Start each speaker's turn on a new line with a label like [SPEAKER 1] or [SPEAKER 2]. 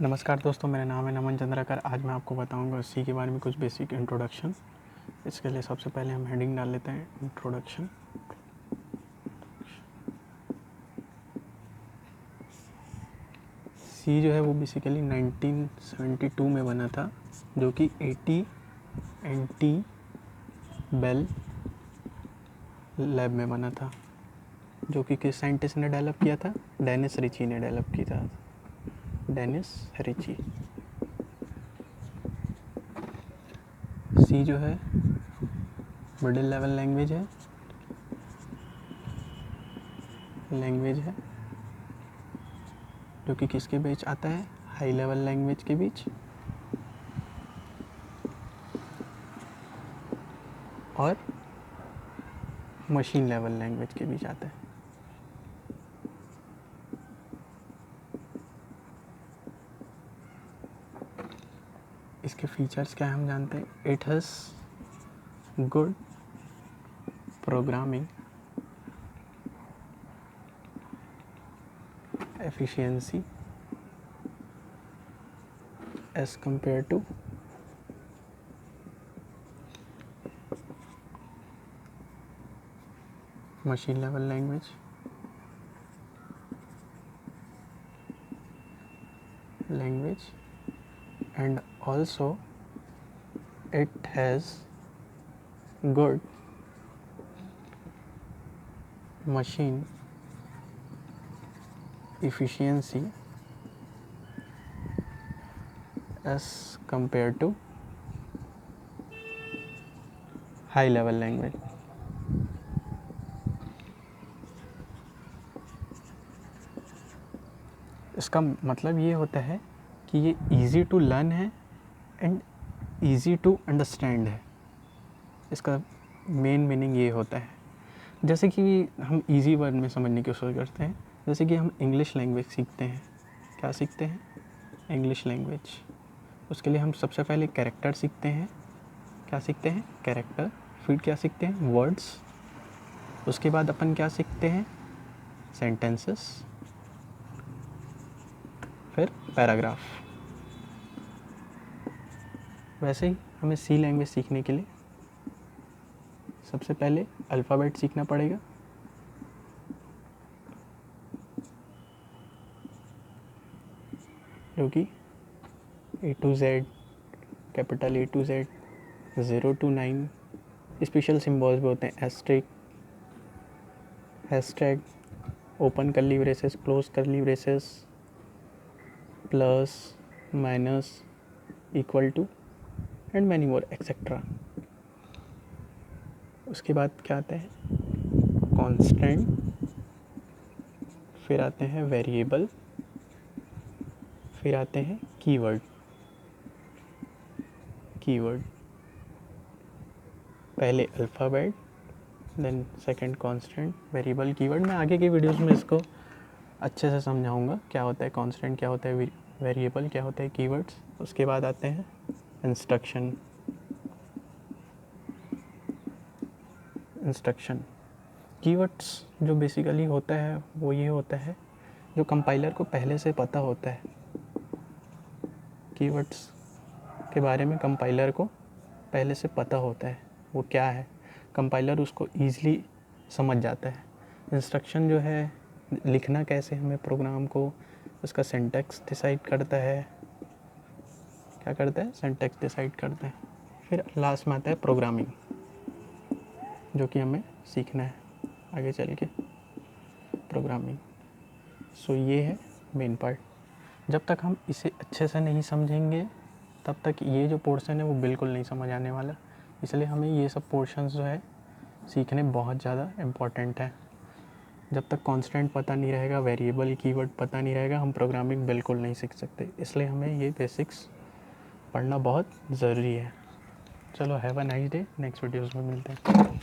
[SPEAKER 1] नमस्कार दोस्तों, मेरा नाम है नमन चंद्राकर। आज मैं आपको बताऊंगा सी के बारे में कुछ बेसिक इंट्रोडक्शन। इसके लिए सबसे पहले हम हेडिंग डाल लेते हैं, इंट्रोडक्शन। सी जो है वो बेसिकली 1972 में बना था, जो कि AT&T बेल लैब में बना था, जो कि किस साइंटिस्ट ने डेवलप किया था? डेनिस रिची ने डेवलप किया था। Dennis Ritchie. सी जो है मिडिल लेवल लैंग्वेज है जो कि किसके बीच आता है? हाई लेवल लैंग्वेज के बीच और मशीन लेवल लैंग्वेज के बीच आता है। इसके फीचर्स क्या है हम जानते हैं। It has good programming efficiency as compared to machine level language and also it has good machine efficiency as compared to high level language। इसका मतलब ये होता है कि ये easy to learn है and easy to understand है। इसका मेन मीनिंग ये होता है। जैसे कि हम इजी वर्ड में समझने की कोशिश करते हैं, जैसे कि हम इंग्लिश लैंग्वेज सीखते हैं। क्या सीखते हैं? English language. उसके लिए हम सबसे पहले कैरेक्टर सीखते हैं। क्या सीखते हैं? कैरेक्टर। फिर क्या सीखते हैं? वर्ड्स। उसके बाद अपन क्या सीखते हैं? सेंटेंसेस। फिर पैराग्राफ। वैसे ही हमें सी लैंग्वेज सीखने के लिए सबसे पहले अल्फ़ाबेट सीखना पड़ेगा। जो कि A to Z, capital A to Z, 0 to 9 special symbols भी होते हैं। Asterisk, hashtag, open curly braces, close curly braces, plus, minus, equal to and many more etcetera. उसके बाद क्या आता है? कांस्टेंट। फिर आते हैं वेरिएबल। फिर आते हैं कीवर्ड। पहले alphabet, then second constant, variable, keyword. मैं आगे की वीडियोस में इसको अच्छे से समझाऊंगा, क्या होता है कांस्टेंट, क्या होता है वेरिएबल, क्या होता है कीवर्ड्स। उसके बाद आते हैं इंस्ट्रक्शन। कीवर्ड्स जो बेसिकली होता है वो ये होता है जो कंपाइलर को पहले से पता होता है। कीवर्ड्स के बारे में कंपाइलर को पहले से पता होता है वो क्या है, कंपाइलर उसको ईज़िली समझ जाता है। इंस्ट्रक्शन जो है लिखना कैसे हमें प्रोग्राम को, उसका सिंटैक्स डिसाइड करता है। क्या करता है? सिंटैक्स डिसाइड करता है। फिर लास्ट में आता है प्रोग्रामिंग, जो कि हमें सीखना है आगे चल के, प्रोग्रामिंग। सो ये है मेन पार्ट। जब तक हम इसे अच्छे से नहीं समझेंगे तब तक ये जो पोर्शन है वो बिल्कुल नहीं समझ आने वाला। इसलिए हमें ये सब पोर्शंस जो है सीखने बहुत ज़्यादा इम्पॉर्टेंट है। जब तक कांस्टेंट पता नहीं रहेगा, वेरिएबल, कीवर्ड पता नहीं रहेगा, हम प्रोग्रामिंग बिल्कुल नहीं सीख सकते। इसलिए हमें ये बेसिक्स पढ़ना बहुत ज़रूरी है। चलो, have a nice day. Next videos में मिलते हैं।